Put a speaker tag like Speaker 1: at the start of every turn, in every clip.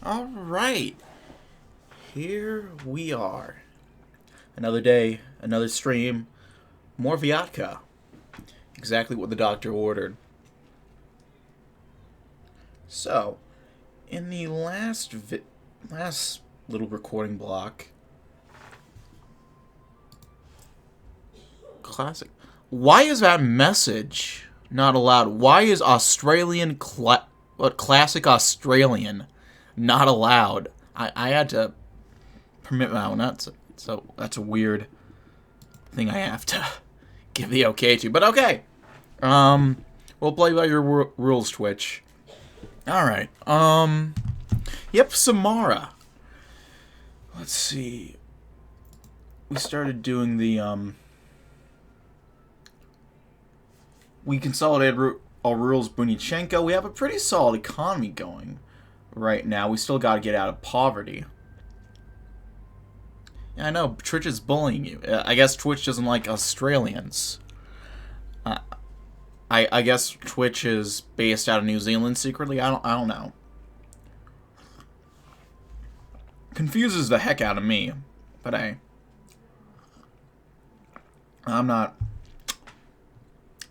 Speaker 1: Alright, here we are. Another day, another stream, more Viatka. Exactly what the doctor ordered. So, in the last little recording block, classic. Why is that message not allowed? Why is classic Australian not allowed? I had to permit my own. That's a weird thing I have to give the okay to. But okay. We'll play by your rules, Twitch. Alright. Yep, Samara. Let's see. We started doing the, we consolidated our rules Bunyacheno. We have a pretty solid economy going right now. We still gotta get out of poverty. Yeah, I know, Twitch is bullying you. I guess Twitch doesn't like Australians. I guess Twitch is based out of New Zealand secretly. I don't know. Confuses the heck out of me, but I'm not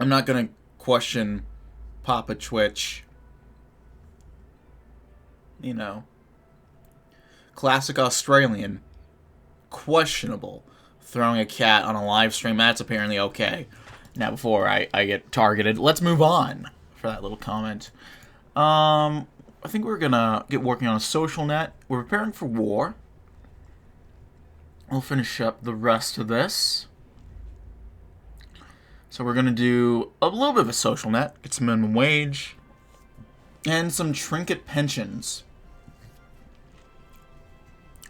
Speaker 1: gonna question Papa Twitch. You know, classic Australian, questionable. Throwing a cat on a live stream, that's apparently okay. Now, before I get targeted, let's move on for that little comment. I think we're gonna get working on a social net. We're preparing for war. We'll finish up the rest of this. So we're gonna do a little bit of a social net, get some minimum wage, and some trinket pensions,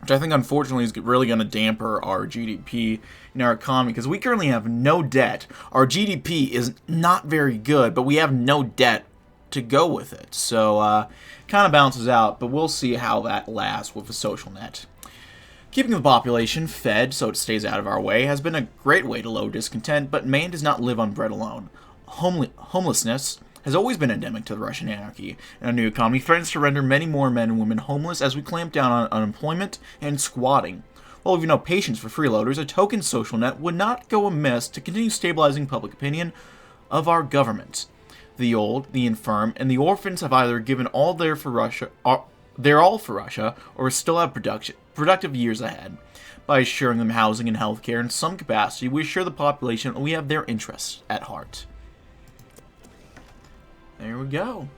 Speaker 1: which I think unfortunately is really going to damper our GDP in our economy, because we currently have no debt. Our GDP is not very good, but we have no debt to go with it. So kind of balances out, but we'll see how that lasts with a social net. Keeping the population fed so it stays out of our way has been a great way to lower discontent, but man does not live on bread alone. Homelessness has always been endemic to the Russian anarchy, and our new economy threatens to render many more men and women homeless as we clamp down on unemployment and squatting. While we've no patience for freeloaders, a token social net would not go amiss to continue stabilizing public opinion of our government. The old, the infirm, and the orphans have either given all their all for Russia, or still have productive years ahead. By assuring them housing and healthcare in some capacity, we assure the population that we have their interests at heart. There we go.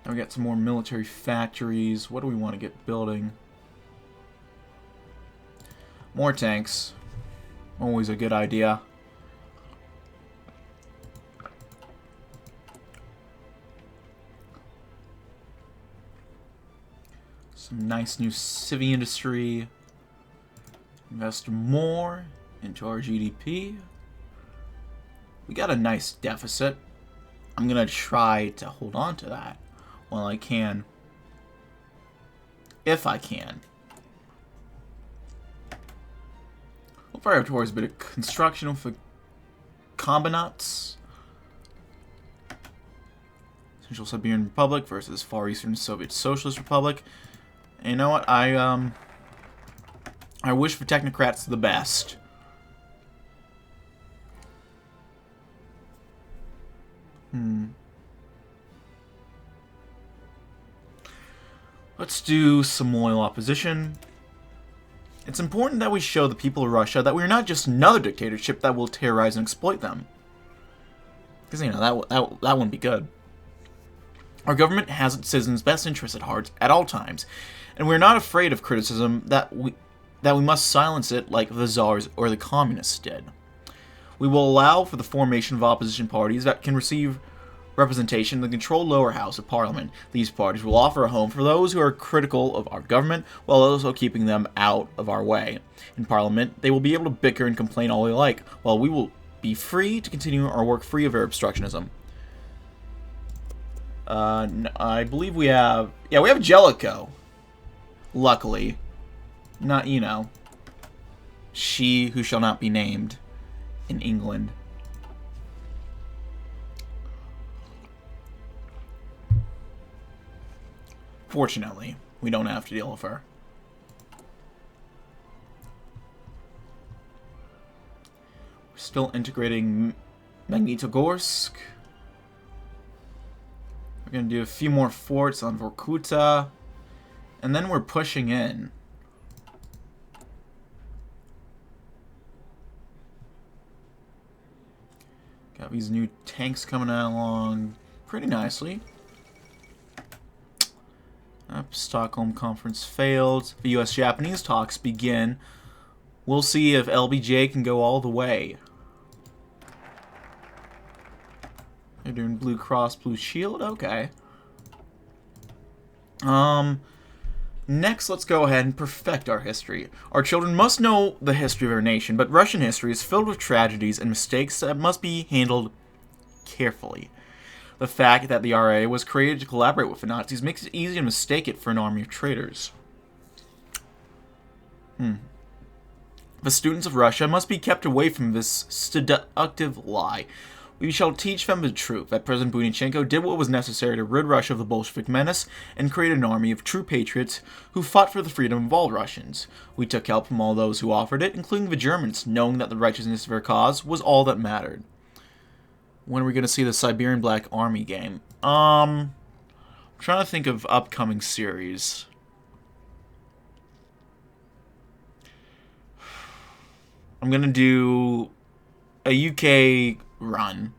Speaker 1: Now we got some more military factories. What do we want to get building? More tanks. Always a good idea. Some nice new civvy industry. Invest more into our GDP. We got a nice deficit. I'm going to try to hold on to that while I can. If I can. We'll fire towards a bit of construction for combinats. Central Siberian Republic versus Far Eastern Soviet Socialist Republic. And you know what? I wish for technocrats the best. Let's do some loyal opposition. It's important that we show the people of Russia that we're not just another dictatorship that will terrorize and exploit them. Because, you know, that wouldn't be good. Our government has its citizens' best interests at heart at all times, and we're not afraid of criticism that we must silence it like the czars or the communists did. We will allow for the formation of opposition parties that can receive representation in the controlled lower house of parliament. These parties will offer a home for those who are critical of our government, while also keeping them out of our way. In parliament, they will be able to bicker and complain all they like, while we will be free to continue our work free of obstructionism. I believe we have... Yeah, we have Jellicoe. Luckily. Not, you know, she who shall not be named in England. Fortunately, we don't have to deal with her. We're still integrating Magnitogorsk. We're going to do a few more forts on Vorkuta. And then we're pushing in. Got these new tanks coming along pretty nicely. Stockholm Conference failed. The US-Japanese talks begin. We'll see if LBJ can go all the way. They're doing Blue Cross Blue Shield? Okay. Next, let's go ahead and perfect our history. Our children must know the history of our nation, but Russian history is filled with tragedies and mistakes that must be handled carefully. The fact that the RA was created to collaborate with the Nazis makes it easy to mistake it for an army of traitors. The students of Russia must be kept away from this seductive lie. We shall teach them the truth, that President Bunyacheno did what was necessary to rid Russia of the Bolshevik menace and create an army of true patriots who fought for the freedom of all Russians. We took help from all those who offered it, including the Germans, knowing that the righteousness of our cause was all that mattered. When are we going to see the Siberian Black Army game? I'm trying to think of upcoming series. I'm going to do a UK run.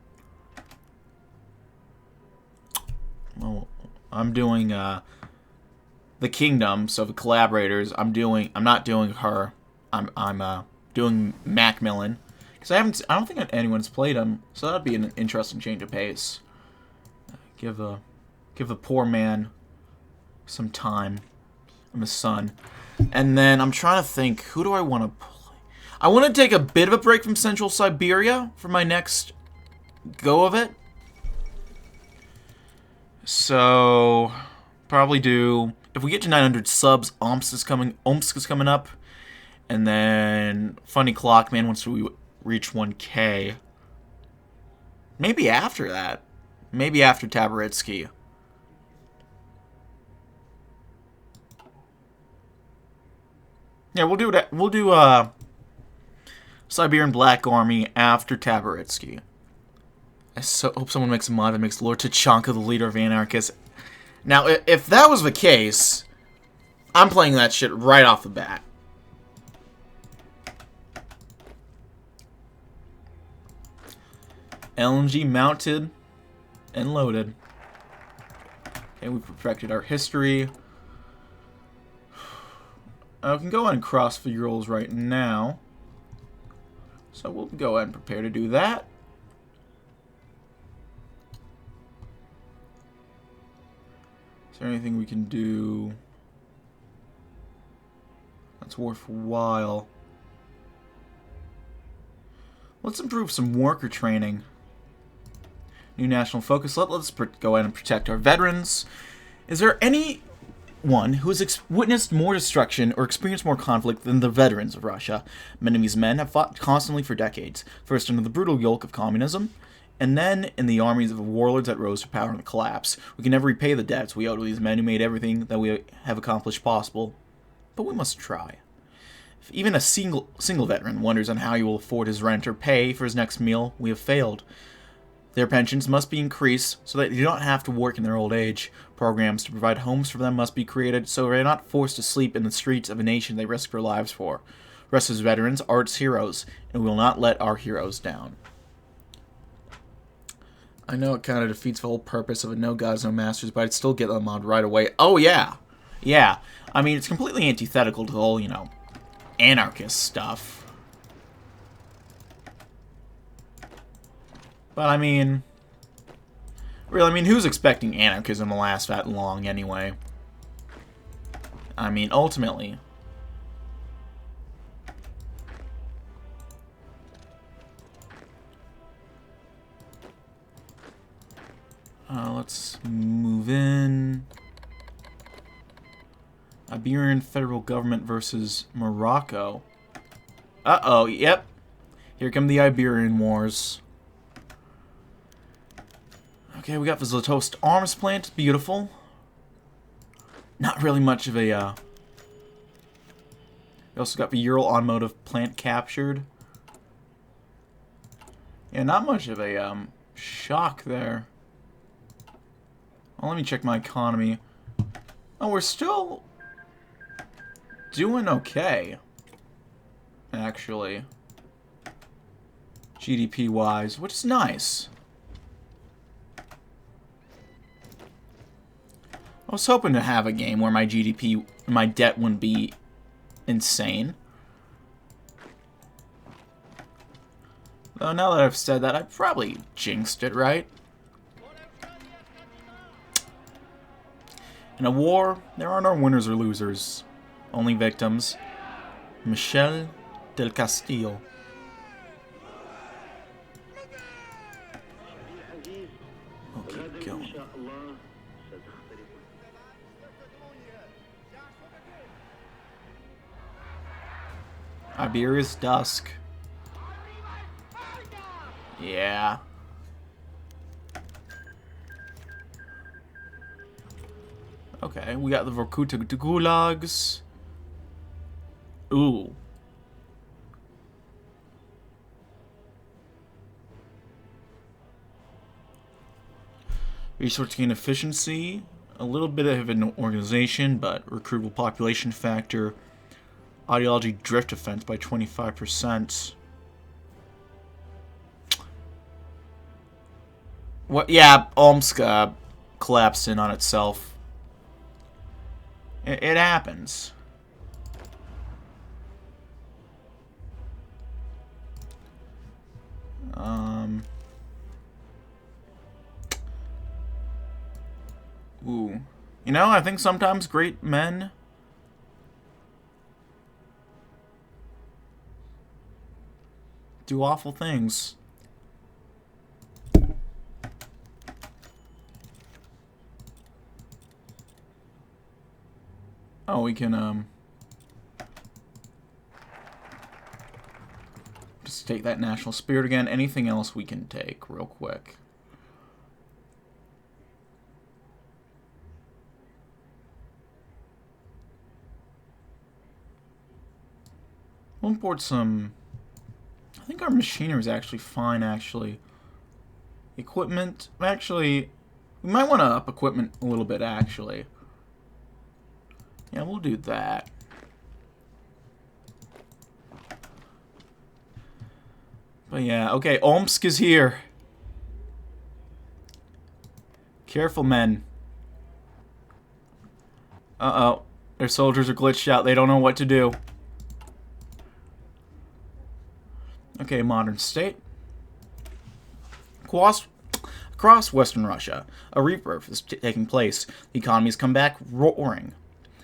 Speaker 1: Well, I'm doing the Kingdom, so the collaborators. I'm not doing her. I'm doing Macmillan because I don't think anyone's played him, so that'd be an interesting change of pace. Give the poor man some time. I'm his son, and then I'm trying to think, who do I want to play? I want to take a bit of a break from Central Siberia for my next go of it. So, probably do, if we get to 900 subs, Omsk is coming up. And then Funny Clock Man once we reach 1K. Maybe after that. Maybe after Tabaritsky. Yeah, we'll do that. We'll do Siberian Black Army after Tabaritsky. I hope someone makes a mod that makes Lord Tachanka the leader of anarchists. Now, if that was the case, I'm playing that shit right off the bat. LMG mounted and loaded. Okay, we've perfected our history. We can go ahead and cross the Urals right now. So we'll go ahead and prepare to do that. Is there anything we can do that's worthwhile? Let's improve some worker training. New national focus. Let's go ahead and protect our veterans. Is there anyone who has witnessed more destruction or experienced more conflict than the veterans of Russia? Many of these men have fought constantly for decades, first under the brutal yoke of communism, and then in the armies of the warlords that rose to power and collapse. We can never repay the debts we owe to these men who made everything that we have accomplished possible, but we must try. If even a single veteran wonders on how he will afford his rent or pay for his next meal, we have failed. Their pensions must be increased so that they do not have to work in their old age. Programs to provide homes for them must be created so they are not forced to sleep in the streets of a nation they risk their lives for. Russia's veterans are its heroes, and we will not let our heroes down. I know it kind of defeats the whole purpose of a No Gods, No Masters, but I'd still get the mod right away. Oh, yeah. Yeah. I mean, it's completely antithetical to the whole, anarchist stuff. But, I mean, really, who's expecting anarchism to last that long anyway? I mean, ultimately. Let's move in. Iberian federal government versus Morocco. Uh-oh, yep. Here come the Iberian Wars. Okay, we got the Zlatoust arms plant. Beautiful. Not really much of a, We also got the Ural automotive plant captured. Yeah, not much of a, shock there. Well, let me check my economy. Oh, we're still doing okay, actually. GDP-wise, which is nice. I was hoping to have a game where my GDP, my debt wouldn't be insane. Though now that I've said that, I probably jinxed it, right? In a war, there are no winners or losers, only victims. Michel del Castillo. Okay, going. Iberia's dusk. Yeah. Okay, we got the Vorkuta gulags. Ooh. Resource gain efficiency. A little bit of an organization, but recruitable population factor. Ideology drift defense by 25%. What? Yeah, Omsk collapsed in on itself. It happens. Ooh. You know, I think sometimes great men do awful things. Oh, we can, just take that national spirit again. Anything else we can take real quick? We'll import some... I think our machinery is actually fine, actually. Equipment... Actually, we might want to up equipment a little bit, actually. Yeah, we'll do that. But yeah, okay, Omsk is here. Careful, men. Uh-oh. Their soldiers are glitched out. They don't know what to do. Okay, modern state. Across Western Russia, a rebirth is taking place. The economy has come back roaring,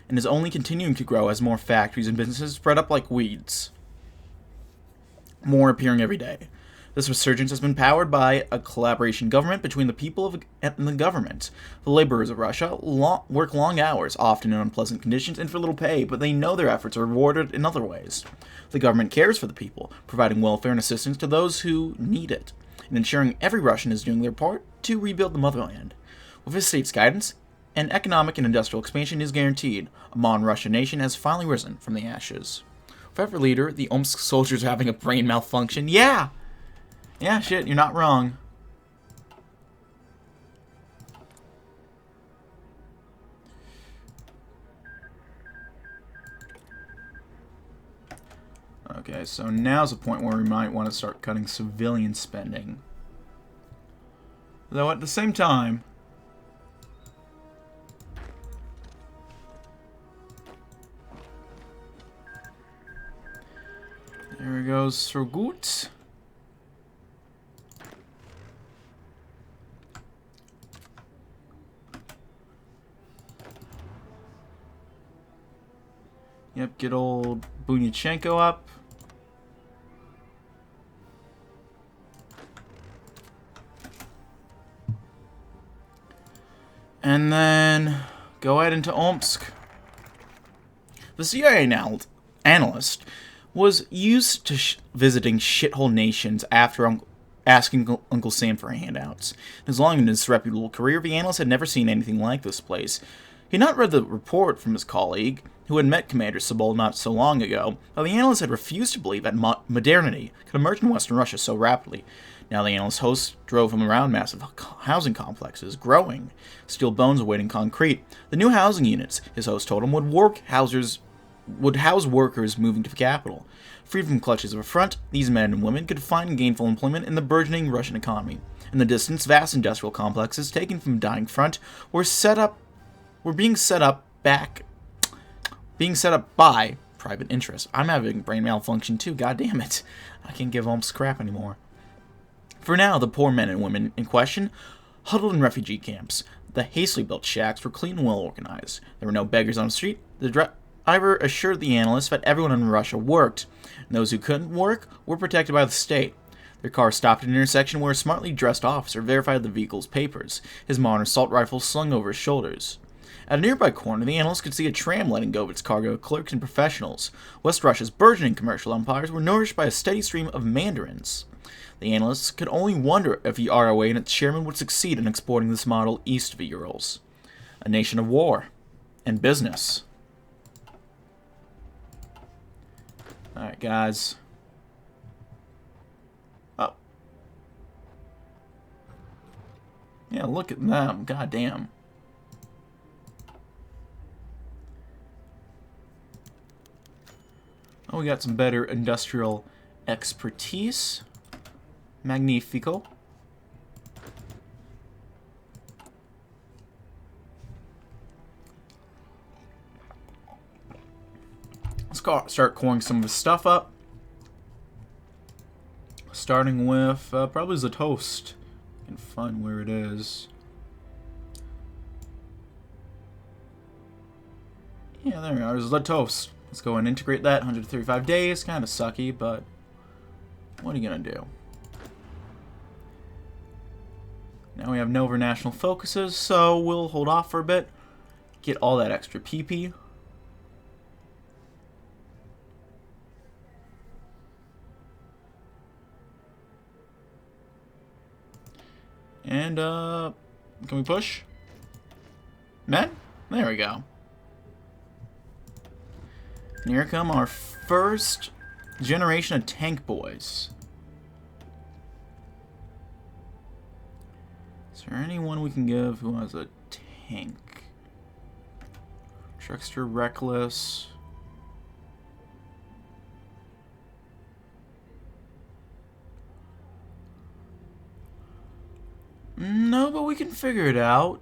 Speaker 1: and is only continuing to grow as more factories and businesses spread up like weeds. More appearing every day. This resurgence has been powered by a collaboration government between the people and the government. The laborers of Russia work long hours, often in unpleasant conditions and for little pay, but they know their efforts are rewarded in other ways. The government cares for the people, providing welfare and assistance to those who need it, and ensuring every Russian is doing their part to rebuild the motherland. With this state's guidance, an economic and industrial expansion is guaranteed. A modern Russian nation has finally risen from the ashes. For every leader, the Omsk soldiers are having a brain malfunction. Yeah! Yeah, shit, you're not wrong. Okay, so now's a point where we might want to start cutting civilian spending. Though at the same time... There he goes, so good. Yep, get old Bunyacheno up. And then go ahead into Omsk. The CIA analyst was used to visiting shithole nations after asking Uncle Sam for handouts. In his long and disreputable career, the analyst had never seen anything like this place. He had not read the report from his colleague, who had met Commander Sabol not so long ago, but the analyst had refused to believe that modernity could emerge in Western Russia so rapidly. Now the analyst's host drove him around massive housing complexes, growing steel bones awaiting concrete. The new housing units, his host told him, would house workers moving to the capital. Freed from clutches of affront, these men and women could find gainful employment in the burgeoning Russian economy. In the distance, vast industrial complexes taken from the dying front were being set up by private interests. I'm having brain malfunction too, god damn it. I can't give almost crap anymore. For now, the poor men and women in question huddled in refugee camps. The hastily built shacks were clean and well organized. There were no beggars on the street. The driver assured the analyst that everyone in Russia worked, and those who couldn't work were protected by the state. Their car stopped at an intersection where a smartly dressed officer verified the vehicle's papers, his modern assault rifle slung over his shoulders. At a nearby corner, the analyst could see a tram letting go of its cargo of clerks and professionals. West Russia's burgeoning commercial empires were nourished by a steady stream of mandarins. The analysts could only wonder if the ROA and its chairman would succeed in exporting this model east of the Urals. A nation of war and business. Alright, guys. Oh. Yeah, look at them. God damn. Oh, we got some better industrial expertise. Magnifico. Let's start coring some of the stuff up. Starting with probably the toast. I can find where it is. Yeah, there we are. There's the toast. Let's go and integrate that. 135 days. Kind of sucky, but what are you going to do? Now we have no national focuses, so we'll hold off for a bit. Get all that extra PP. And, can we push? Men? There we go. And here come our first generation of tank boys. Is there anyone we can give who has a tank? Trickster, Reckless. No, but we can figure it out.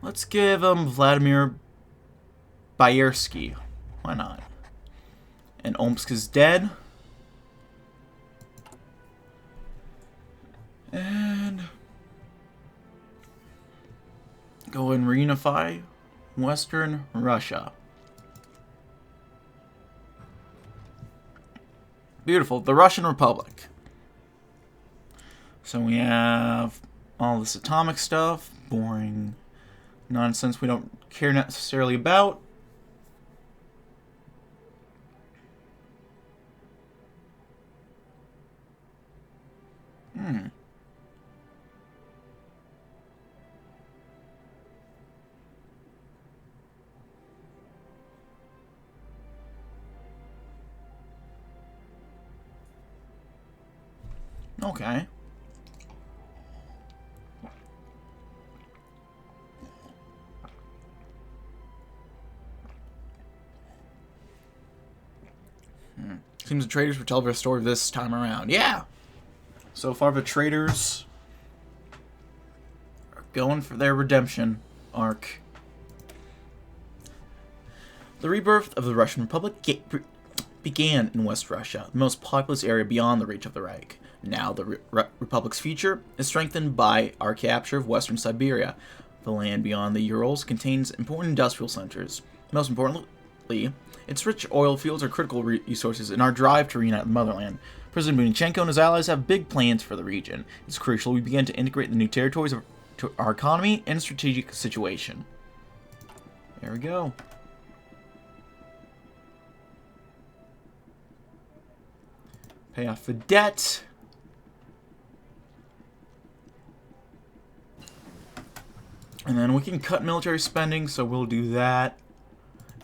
Speaker 1: Let's give him Vladimir Bayersky. Why not? And Omsk is dead. And go and reunify Western Russia. Beautiful. The Russian Republic. So we have all this atomic stuff. Boring nonsense we don't care necessarily about. Okay. Seems the traders will tell their story this time around. Yeah! So far the traders are going for their redemption arc. The rebirth of the Russian Republic began in West Russia, the most populous area beyond the reach of the Reich. Now the Republic's future is strengthened by our capture of Western Siberia. The land beyond the Urals contains important industrial centers. Most importantly, its rich oil fields are critical resources in our drive to reunite the motherland. President Bunyacheno and his allies have big plans for the region. It's crucial we begin to integrate the new territories to our economy and strategic situation. There we go. Pay off the debt. And then we can cut military spending, so we'll do that.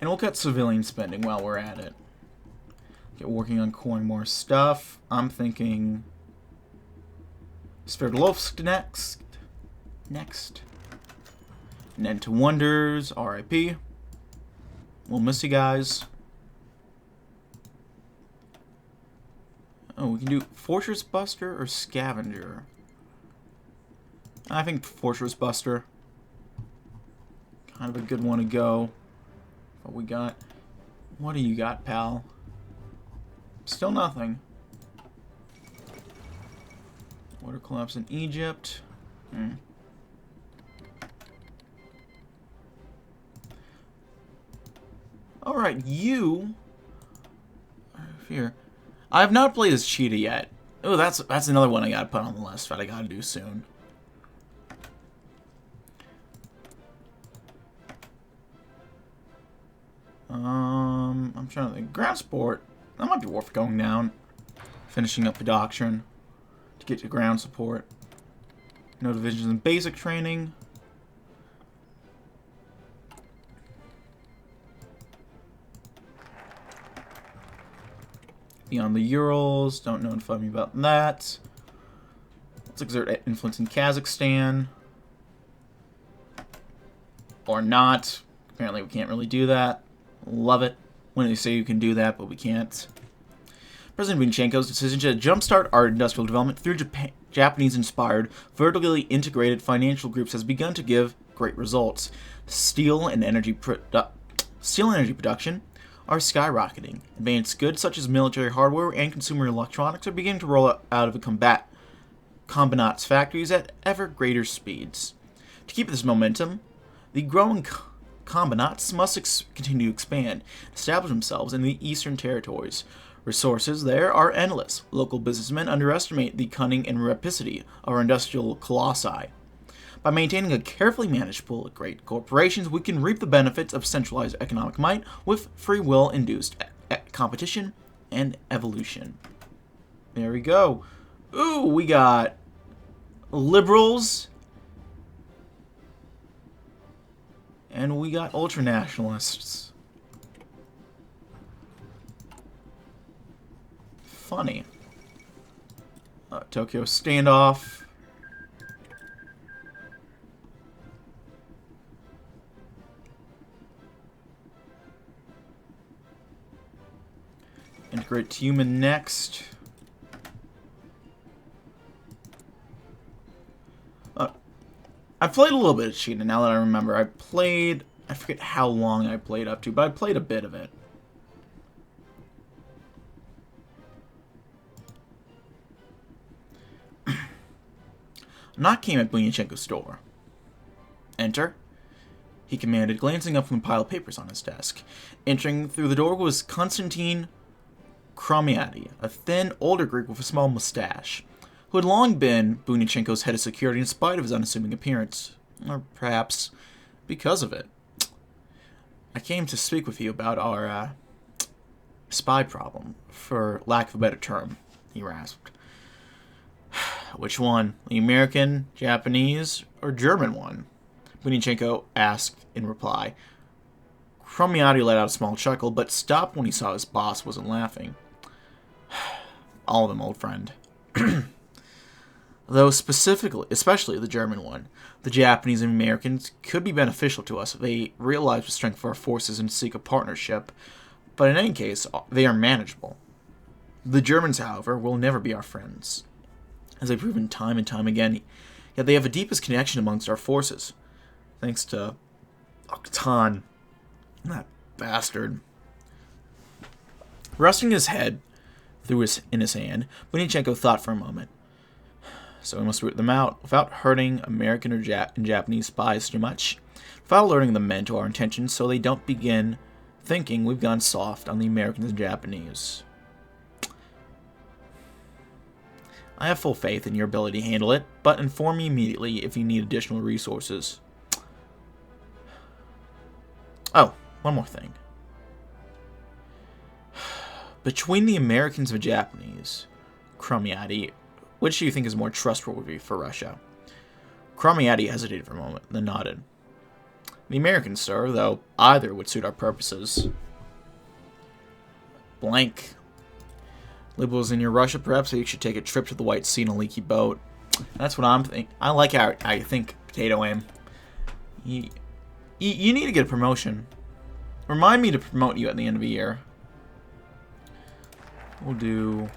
Speaker 1: And we'll cut civilian spending while we're at it. Get working on coring more stuff. I'm thinking Sverdlovsk next. And then to Wonders, RIP. We'll miss you guys. Oh, we can do Fortress Buster or Scavenger. I think Fortress Buster. Kind of a good one to go. What we got? What do you got, pal? Still nothing. Water collapse in Egypt. Alright, you... Here. I have not played as Cheetah yet. Oh, that's another one I gotta put on the list that I gotta do soon. I'm trying to think. Ground support. That might be worth going down. Finishing up the doctrine to get to ground support. No divisions in basic training. Beyond the Urals. Don't notify me about that. Let's exert influence in Kazakhstan. Or not. Apparently we can't really do that. Love it when they say you can do that, but we can't. President Bunyachenko's decision to jumpstart our industrial development through Japanese-inspired, vertically integrated financial groups has begun to give great results. Steel and energy production are skyrocketing. Advanced goods such as military hardware and consumer electronics are beginning to roll out of the combinates factories at ever greater speeds. To keep this momentum, the growing combinates must continue to expand, establish themselves in the eastern territories. Resources there are endless. Local businessmen underestimate the cunning and rapacity of our industrial colossi. By maintaining a carefully managed pool of great corporations, we can reap the benefits of centralized economic might with free will-induced competition and evolution. There we go. Ooh, we got liberals. And we got ultranationalists. Funny. Tokyo standoff. Integrate human next. I played a little bit of Cheetah now that I remember. I forget how long I played up to, but I played a bit of it. Knock came at Bunyachenko's door. Enter, he commanded, glancing up from the pile of papers on his desk. Entering through the door was Konstantin Kromiati, a thin, older Greek with a small mustache, who had long been Bunyachenko's head of security in spite of his unassuming appearance. Or perhaps because of it. I came to speak with you about our spy problem, for lack of a better term, he rasped. Which one? The American, Japanese, or German one? Bunyachenko asked in reply. Kromiati let out a small chuckle, but stopped when he saw his boss wasn't laughing. All of them, old friend. Though especially the German one, the Japanese and Americans could be beneficial to us if they realize the strength of our forces and seek a partnership, but in any case, they are manageable. The Germans, however, will never be our friends, as they've proven time and time again, yet they have the deepest connection amongst our forces, thanks to Octan, that bastard. Resting his head in his hand, Bunyachenko thought for a moment. So we must root them out without hurting American or Japanese spies too much, without alerting the men to our intentions so they don't begin thinking we've gone soft on the Americans and Japanese. I have full faith in your ability to handle it, but inform me immediately if you need additional resources. Oh, one more thing. Between the Americans and the Japanese, Kromiati, which do you think is more trustworthy for Russia? Kromiati hesitated for a moment, then nodded. the American star, though either would suit our purposes. Blank. Liberals in your Russia, perhaps you should take a trip to the White Sea in a leaky boat. That's what I'm thinking. I like how I think, Potato Aim. You need to get a promotion. Remind me to promote you at the end of the year. We'll do...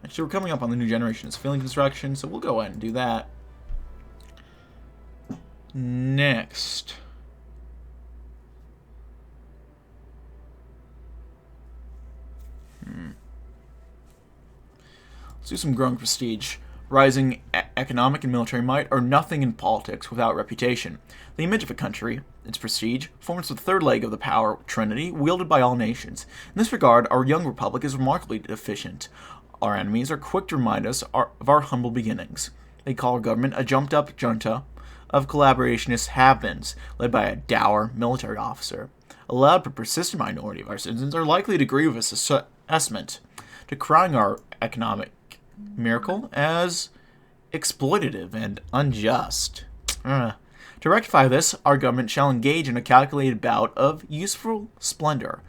Speaker 1: Actually, we're coming up on the new generation. It's filling construction, so we'll go ahead and do that. Next. Let's do some growing prestige. Rising economic and military might are nothing in politics without reputation. The image of a country, its prestige, forms the third leg of the power trinity wielded by all nations. In this regard, our young republic is remarkably deficient. Our enemies are quick to remind us of our humble beginnings. They call our government a jumped-up junta of collaborationists have-beens, led by a dour military officer. A loud but persistent minority of our citizens are likely to agree with this assessment, decrying our economic miracle as exploitative and unjust. To rectify this, our government shall engage in a calculated bout of useful splendor.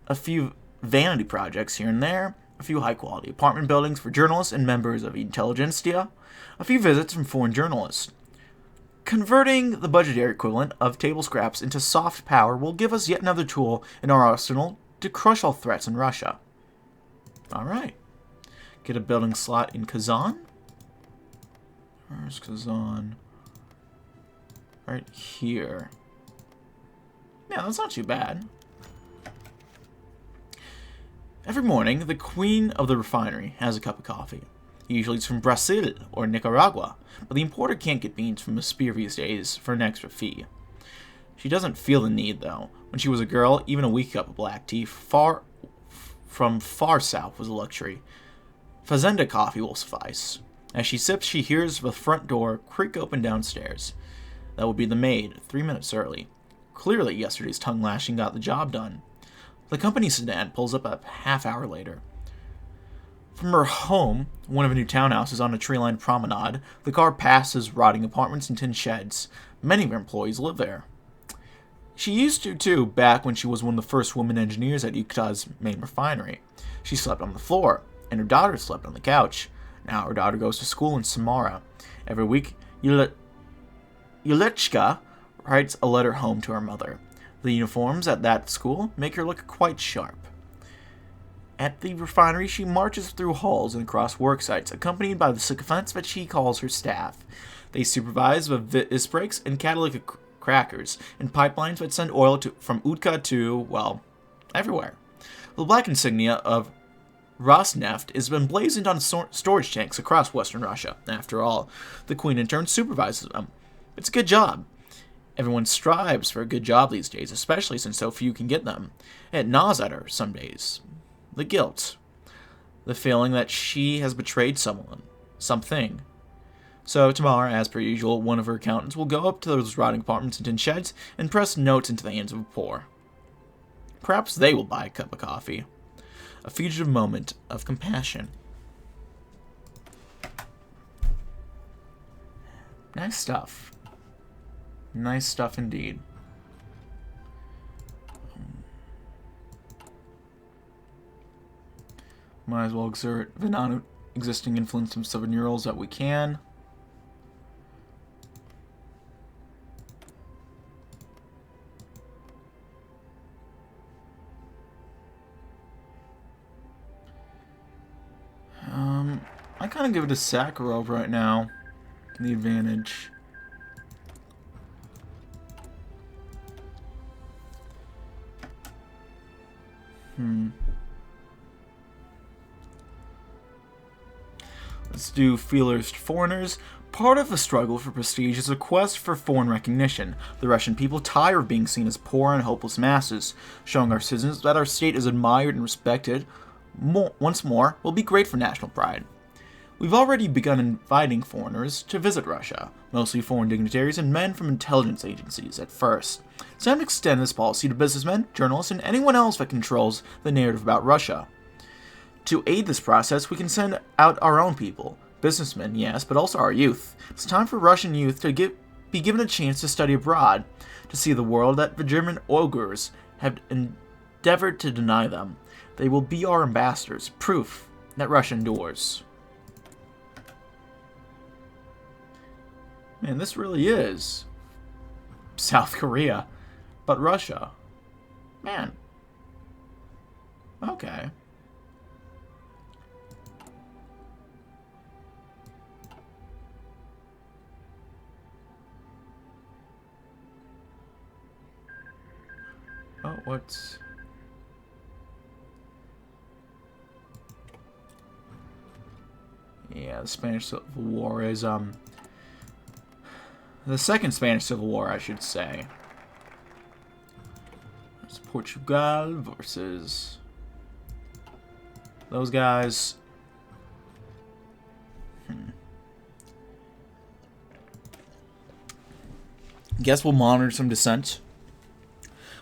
Speaker 1: A few vanity projects here and there, a few high-quality apartment buildings for journalists and members of the intelligentsia, a few visits from foreign journalists. Converting the budgetary equivalent of table scraps into soft power will give us yet another tool in our arsenal to crush all threats in Russia. Alright. Get a building slot in Kazan. Where's Kazan? Right here. Yeah, that's not too bad. Every morning, the queen of the refinery has a cup of coffee. Usually it's from Brazil or Nicaragua, but the importer can't get beans from Spear these days for an extra fee. She doesn't feel the need, though. When she was a girl, even a weak cup of black tea from far south was a luxury. Fazenda coffee will suffice. As she sips, she hears the front door creak open downstairs. That would be the maid, 3 minutes early. Clearly, yesterday's tongue-lashing got the job done. The company sedan pulls up a half-hour later. From her home, one of her new townhouses on a tree-lined promenade, the car passes rotting apartments and tin sheds. Many of her employees live there. She used to, too, back when she was one of the first women engineers at Utah's main refinery. She slept on the floor, and her daughter slept on the couch. Now her daughter goes to school in Samara. Every week, Yulechka writes a letter home to her mother. The uniforms at that school make her look quite sharp. At the refinery, she marches through halls and across work sites, accompanied by the sycophants that she calls her staff. They supervise the vis brakes and catalytic crackers and pipelines that send oil from Utka to, well, everywhere. The black insignia of Rosneft has been blazoned on storage tanks across western Russia. After all, the queen in turn supervises them. It's a good job. Everyone strives for a good job these days, especially since so few can get them. It gnaws at her some days. The guilt. The feeling that she has betrayed someone. Something. So tomorrow, as per usual, one of her accountants will go up to those rotting apartments and tin sheds and press notes into the hands of the poor. Perhaps they will buy a cup of coffee. A fugitive moment of compassion. Nice stuff. Nice stuff indeed. Might as well exert the non-existing influence of 7-year-olds that we can. I kind of give it to Sakharov right now. The advantage. Let's do feelers to foreigners. Part of the struggle for prestige is a quest for foreign recognition. The Russian people tire of being seen as poor and hopeless masses. Showing our citizens that our state is admired and respected once more will be great for national pride. We've already begun inviting foreigners to visit Russia, mostly foreign dignitaries and men from intelligence agencies at first. It's time to extend this policy to businessmen, journalists, and anyone else that controls the narrative about Russia. To aid this process, we can send out our own people. Businessmen, yes, but also our youth. It's time for Russian youth to be given a chance to study abroad, to see the world that the German ogres have endeavored to deny them. They will be our ambassadors, proof that Russia endures. Man, this really is South Korea, but Russia. Man. Okay. Oh, what's... Yeah, the Spanish Civil War is, the second Spanish Civil War, I should say. It's Portugal versus those guys. Guess we'll monitor some dissent.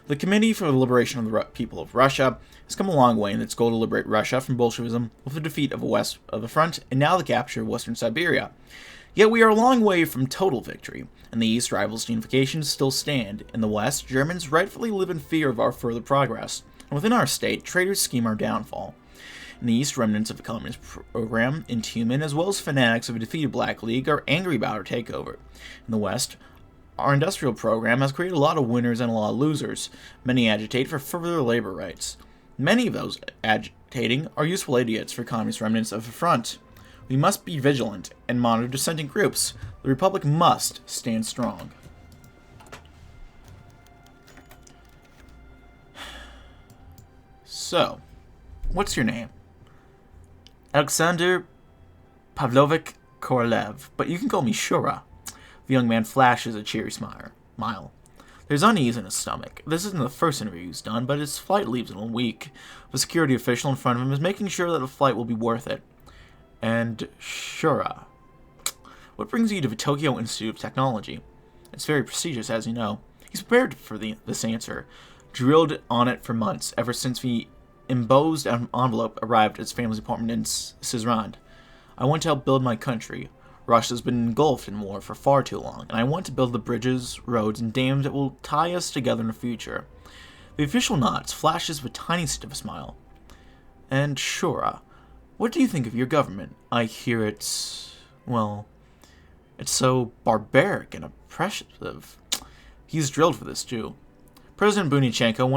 Speaker 1: The Committee for the Liberation of the People of Russia has come a long way in its goal to liberate Russia from Bolshevism with the defeat of the front and now the capture of Western Siberia. Yet we are a long way from total victory. In the East, rivals' unifications still stand. In the West, Germans rightfully live in fear of our further progress. And within our state, traitors scheme our downfall. In the East, remnants of the communist program, inhuman, as well as fanatics of a defeated Black League, are angry about our takeover. In the West, our industrial program has created a lot of winners and a lot of losers. Many agitate for further labor rights. Many of those agitating are useful idiots for communist remnants of the front. We must be vigilant and monitor dissenting groups. The Republic must stand strong. So, what's your name? Alexander Pavlovich Korolev, but you can call me Shura. The young man flashes a cheery smile. There's unease in his stomach. This isn't the first interview he's done, but his flight leaves in a week. The security official in front of him is making sure that the flight will be worth it. And Shura, what brings you to the Tokyo Institute of Technology? It's very prestigious, as you know. He's prepared for this answer, drilled on it for months, ever since the embossed envelope arrived at his family's apartment in Sizrand. I want to help build my country. Russia's been engulfed in war for far too long, and I want to build the bridges, roads, and dams that will tie us together in the future. The official nods, flashes with a tiny stiff smile. And Shura, what do you think of your government? I hear it's, well, it's so barbaric and oppressive. He's drilled for this, too. President Bunyacheno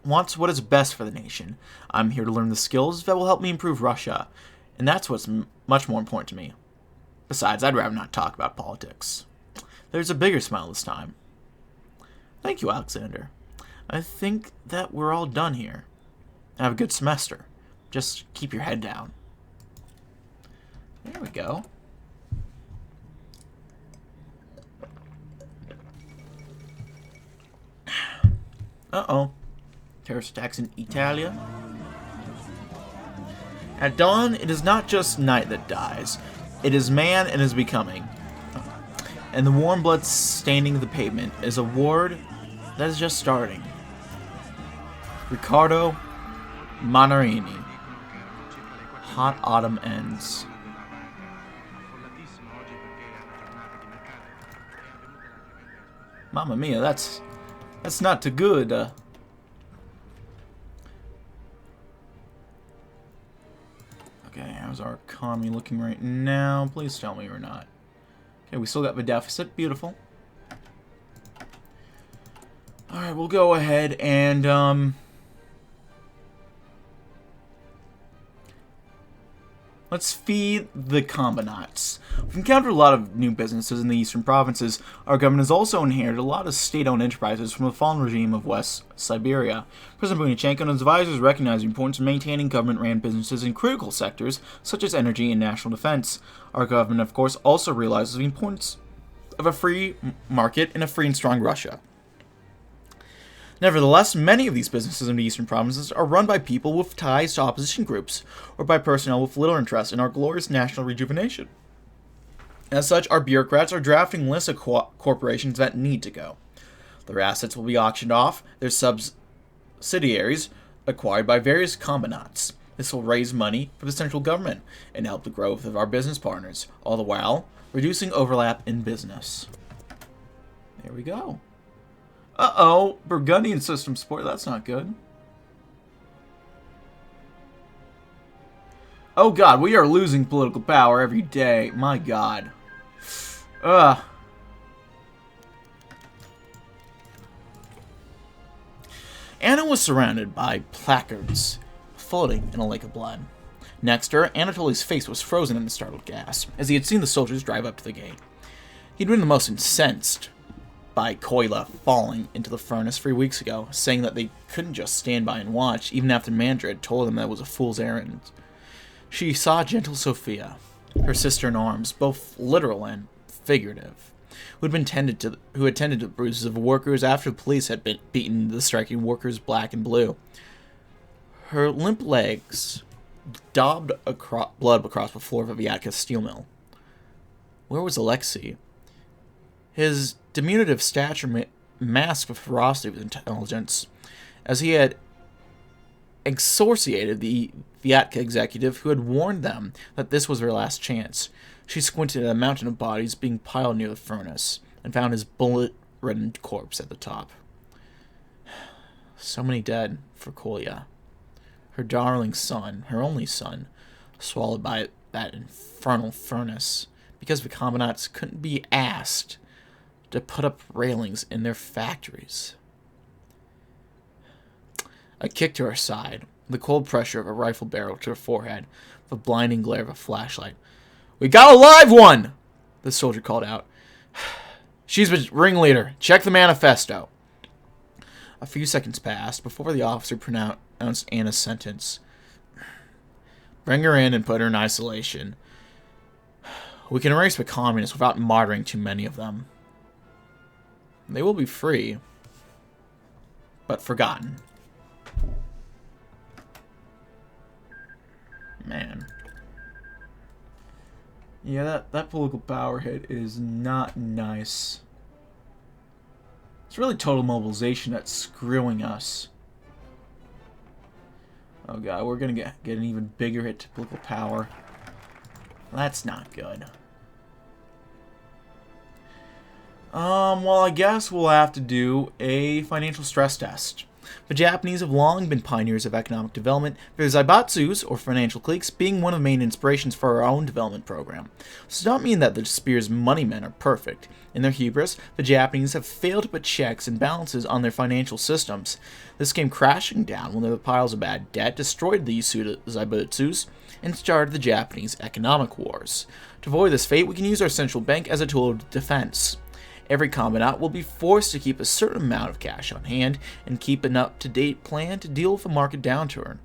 Speaker 1: wants what is best for the nation. I'm here to learn the skills that will help me improve Russia, and that's what's much more important to me. Besides, I'd rather not talk about politics. There's a bigger smile this time. Thank you, Alexander. I think that we're all done here. Have a good semester. Just keep your head down. There we go. Uh-oh. Terrorist attacks in Italia. At dawn, it is not just night that dies. It is man and is becoming. And the warm blood staining the pavement is a ward that is just starting. Riccardo Monarini. Hot autumn ends. Mamma mia, that's not too good. Okay, how's our economy looking right now? Please tell me we're not. Okay, we still got the deficit. Beautiful. Alright, we'll go ahead and, let's feed the combinats. We've encountered a lot of new businesses in the eastern provinces. Our government has also inherited a lot of state-owned enterprises from the fallen regime of West Siberia. President Bunyacheno and his advisors recognize the importance of maintaining government-ran businesses in critical sectors such as energy and national defense. Our government, of course, also realizes the importance of a free market and a free and strong Russia. Nevertheless, many of these businesses in the eastern provinces are run by people with ties to opposition groups, or by personnel with little interest in our glorious national rejuvenation. As such, our bureaucrats are drafting lists of corporations that need to go. Their assets will be auctioned off, their subsidiaries acquired by various combinats. This will raise money for the central government and help the growth of our business partners, all the while reducing overlap in business. Here we go. Uh-oh. Burgundian system support. That's not good. Oh god, we are losing political power every day. My god. Ugh. Anna was surrounded by placards, floating in a lake of blood. Next to her, Anatoly's face was frozen in a startled gasp, as he had seen the soldiers drive up to the gate. He'd been the most incensed by Koila falling into the furnace 3 weeks ago, saying that they couldn't just stand by and watch, even after Mandra had told them that it was a fool's errand. She saw gentle Sophia, her sister in arms, both literal and figurative, who had tended to the bruises of workers after the police had been beaten the striking workers black and blue. Her limp legs daubed blood across the floor of a Vyatka steel mill. Where was Alexei? His diminutive stature masked the ferocity of his intelligence, as he had exorciated the Vyatka executive who had warned them that this was their last chance. She squinted at a mountain of bodies being piled near the furnace, and found his bullet-reddened corpse at the top. So many dead for Kolya. Her darling son, her only son, swallowed by that infernal furnace, because the combinats couldn't be asked to put up railings in their factories. I kicked her aside, the cold pressure of a rifle barrel to her forehead, the blinding glare of a flashlight. "We got a live one!" the soldier called out. "She's the ringleader. Check the manifesto." A few seconds passed before the officer pronounced Anna's sentence. "Bring her in and put her in isolation. We can erase the communists without martyring too many of them. They will be free, but forgotten." Man. Yeah, that political power hit is not nice. It's really total mobilization that's screwing us. Oh god, we're gonna get an even bigger hit to political power. That's not good. Well, I guess we'll have to do a financial stress test. The Japanese have long been pioneers of economic development, their zaibatsus, or financial cliques, being one of the main inspirations for our own development program. This does not mean that the Spear's money men are perfect. In their hubris, the Japanese have failed to put checks and balances on their financial systems. This came crashing down when the piles of bad debt destroyed the zaibatsus and started the Japanese economic wars. To avoid this fate, we can use our central bank as a tool of defense. Every combinat will be forced to keep a certain amount of cash on hand and keep an up-to-date plan to deal with a market downturn.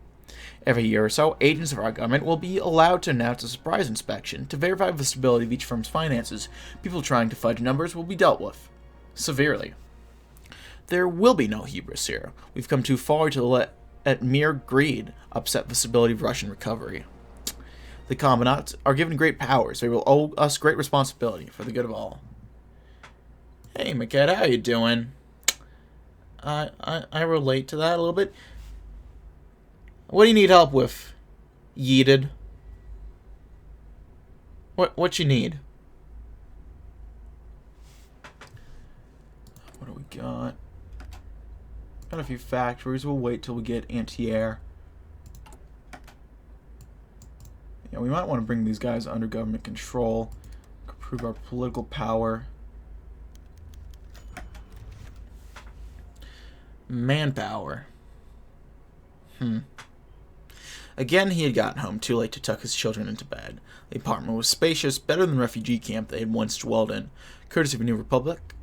Speaker 1: Every year or so, agents of our government will be allowed to announce a surprise inspection to verify the stability of each firm's finances. People trying to fudge numbers will be dealt with severely. There will be no hubris here. We've come too far to let mere greed upset the stability of Russian recovery. The combinats are given great powers. They will owe us great responsibility for the good of all. Hey, Makeda, how you doing? I relate to that a little bit. What do you need help with, yeeted? What you need? What do we got? Got a few factories. We'll wait till we get anti-air. Yeah, we might want to bring these guys under government control. Improve our political power. Manpower. Again, he had gotten home too late to tuck his children into bed. The apartment was spacious, better than the refugee camp they had once dwelled in. Courtesy of the New Republic,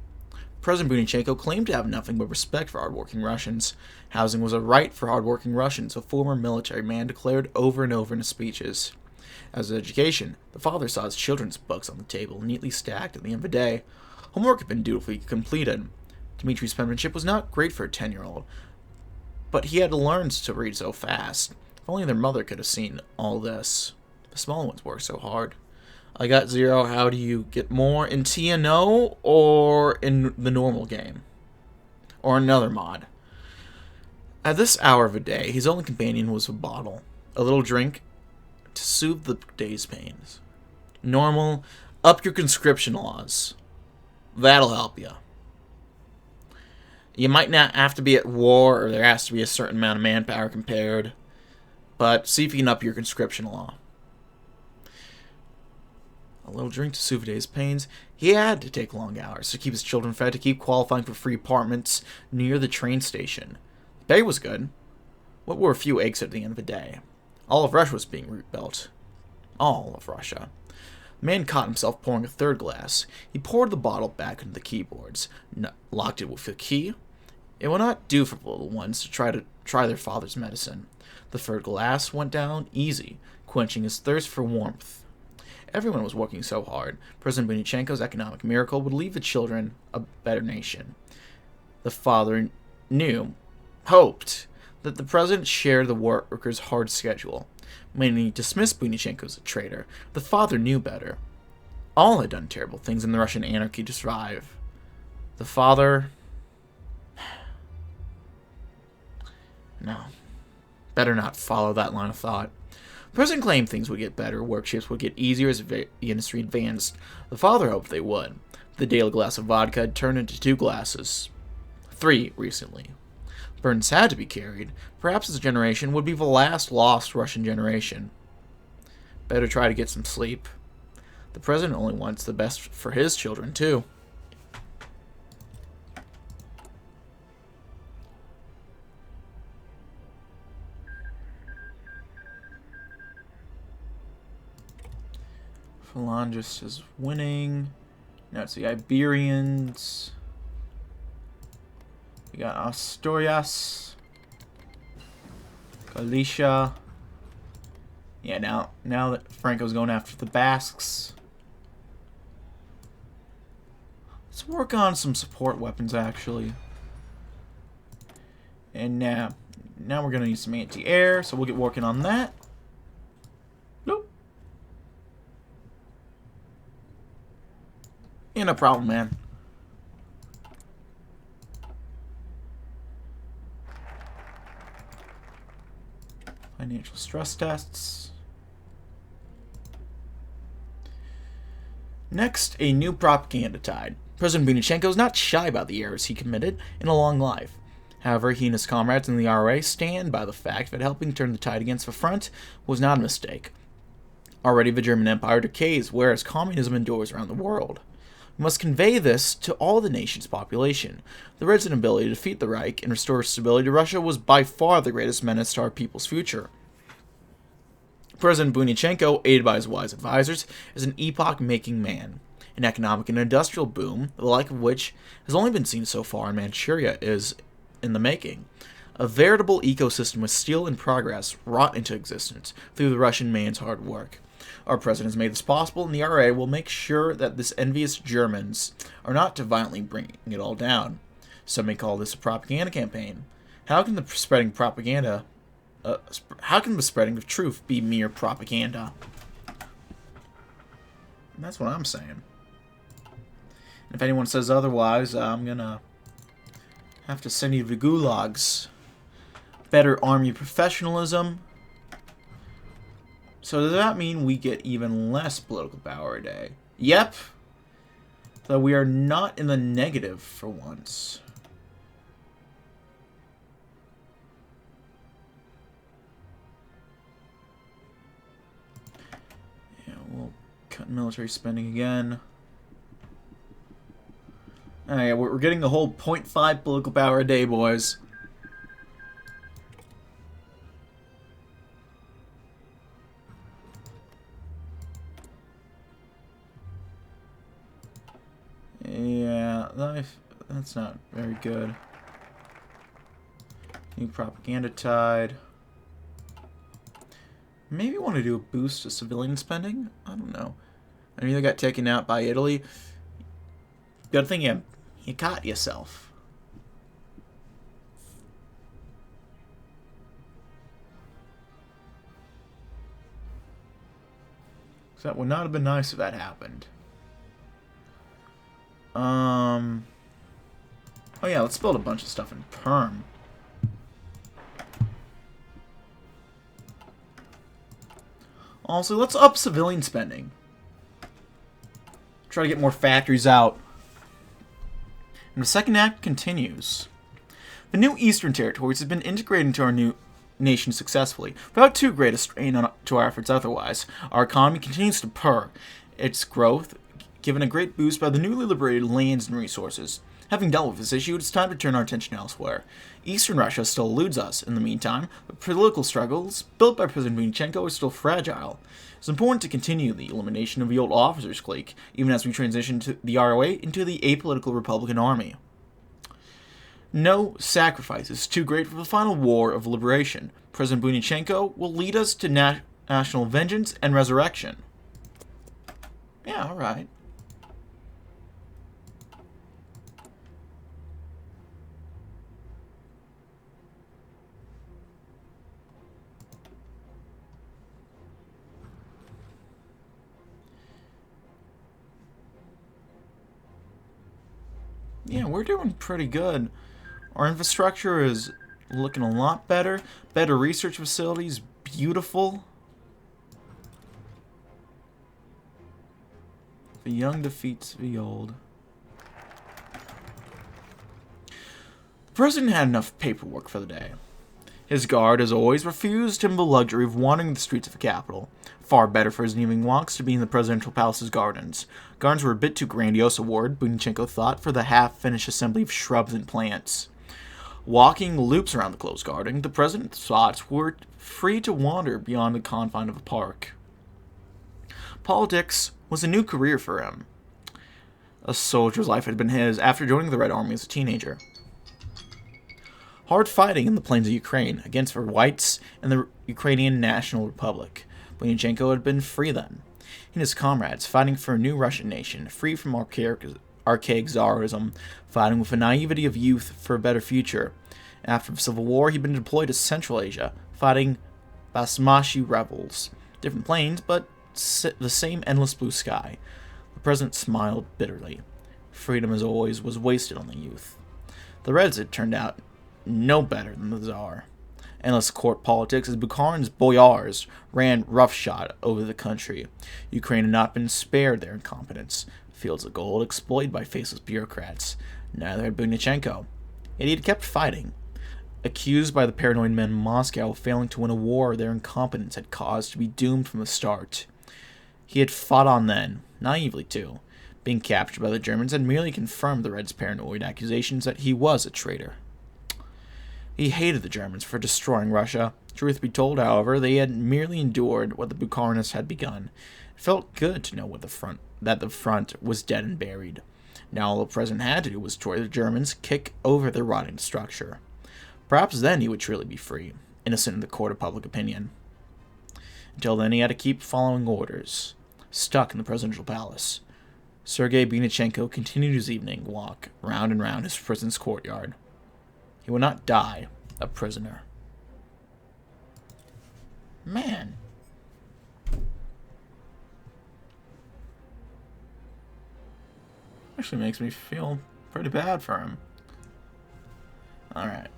Speaker 1: President Bunyacheno claimed to have nothing but respect for hardworking Russians. Housing was a right for hardworking Russians, a former military man declared over and over in his speeches. As an education, the father saw his children's books on the table, neatly stacked at the end of the day. Homework had been dutifully completed. Dmitri's penmanship was not great for a 10-year-old, but he had learned to read so fast. If only their mother could have seen all this. The small ones work so hard. I got 0. How do you get more in TNO or in the normal game? Or another mod? At this hour of the day, his only companion was a bottle. A little drink to soothe the day's pains. Normal, up your conscription laws. That'll help you. You might not have to be at war, or there has to be a certain amount of manpower compared, but see if you can up your conscription law. A little drink to soothe his pains. He had to take long hours to keep his children fed, to keep qualifying for free apartments near the train station. The pay was good. What were a few eggs at the end of the day? All of Russia was being rebuilt. All of Russia. The man caught himself pouring a third glass. He poured the bottle back into the keyboards, locked it with a key. It would not do for the little ones to try their father's medicine. The third glass went down easy, quenching his thirst for warmth. Everyone was working so hard. President Bunyachenko's economic miracle would leave the children a better nation. The father hoped that the president shared the workers' hard schedule. When he dismissed Bunyachenko as a traitor, the father knew better. All had done terrible things in the Russian anarchy to survive. The father... No. Better not follow that line of thought. The president claimed things would get better, work shifts would get easier as the industry advanced. The father hoped they would. The daily glass of vodka had turned into 2 glasses. 3 recently. Burdens had to be carried. Perhaps his generation would be the last lost Russian generation. Better try to get some sleep. The president only wants the best for his children, too. Phalanges is winning. Now it's the Iberians. We got Asturias, Galicia. Yeah, now that Franco's going after the Basques. Let's work on some support weapons, actually. And now we're going to need some anti-air, so we'll get working on that. Nope. Yeah, no problem, man. Financial stress tests. Next, a new propaganda tide. President Bunyachenko is not shy about the errors he committed in a long life. However, he and his comrades in the RA stand by the fact that helping turn the tide against the front was not a mistake. Already the German Empire decays, whereas communism endures around the world. We must convey this to all the nation's population. The Red's ability to defeat the Reich and restore stability to Russia was by far the greatest menace to our people's future. President Bunyachenko, aided by his wise advisors, is an epoch-making man. An economic and industrial boom, the like of which has only been seen so far in Manchuria, is in the making. A veritable ecosystem of steel and progress wrought into existence through the Russian man's hard work. Our president has made this possible, and the RA will make sure that this envious Germans are not to violently bring it all down. Some may call this a propaganda campaign. How can the spreading of truth be mere propaganda? And that's what I'm saying. And if anyone says otherwise, I'm gonna have to send you to the gulags. Better army professionalism. So does that mean we get even less political power a day? Yep. So we are not in the negative for once. Yeah, we'll cut military spending again. Oh, yeah, we're getting the whole 0.5 political power a day, boys. Yeah, that's not very good. New propaganda tide. Maybe want to do a boost to civilian spending? I don't know. I know they got taken out by Italy. Good thing you caught yourself. So that would not have been nice if that happened. Oh yeah, let's build a bunch of stuff in Perm. Also, let's up civilian spending. Try to get more factories out. And the second act continues. The new eastern territories have been integrated into our new nation successfully, without too great a strain to our efforts otherwise. Our economy continues to purr, its growth given a great boost by the newly liberated lands and resources. Having dealt with this issue, it's time to turn our attention elsewhere. Eastern Russia still eludes us. In the meantime, the political struggles built by President Bunyacheno are still fragile. It's important to continue the elimination of the old officers' clique, even as we transition to the ROA into the apolitical Republican Army. No sacrifice is too great for the final war of liberation. President Bunyacheno will lead us to national vengeance and resurrection. Yeah, alright. Yeah, we're doing pretty good. Our infrastructure is looking a lot better. Better research facilities, beautiful. The young defeats the old. The president had enough paperwork for the day. His guard, as always, refused him the luxury of wandering the streets of the capital. Far better for his evening walks to be in the presidential palace's gardens. Gardens were a bit too grandiose a word, Bunyacheno thought, for the half-finished assembly of shrubs and plants. Walking loops around the closed garden, the president's thoughts were free to wander beyond the confine of the park. Politics was a new career for him. A soldier's life had been his after joining the Red Army as a teenager. Hard fighting in the plains of Ukraine against the whites and the Ukrainian National Republic. Bunyacheno had been free then. He and his comrades fighting for a new Russian nation, free from archaic Tsarism, fighting with the naivety of youth for a better future. After the Civil War, he'd been deployed to Central Asia, fighting Basmachi rebels. Different planes, but the same endless blue sky. The president smiled bitterly. Freedom, as always, was wasted on the youth. The Reds had turned out no better than the Tsar. Endless court politics as Bukharin's boyars ran roughshod over the country. Ukraine had not been spared their incompetence. Fields of gold exploited by faceless bureaucrats. Neither had Bunyacheno. Yet he had kept fighting. Accused by the paranoid men in Moscow of failing to win a war their incompetence had caused to be doomed from the start. He had fought on then, naively too. Being captured by the Germans had merely confirmed the Reds' paranoid accusations that he was a traitor. He hated the Germans for destroying Russia. Truth be told, however, they had merely endured what the Bukharinists had begun. It felt good to know that the front was dead and buried. Now all the president had to do was destroy the Germans, kick over their rotting structure. Perhaps then he would truly be free, innocent in the court of public opinion. Until then he had to keep following orders, stuck in the presidential palace. Sergei Bunyacheno continued his evening walk round and round his prison's courtyard. He would not die a prisoner. Man. Actually makes me feel pretty bad for him. Alright.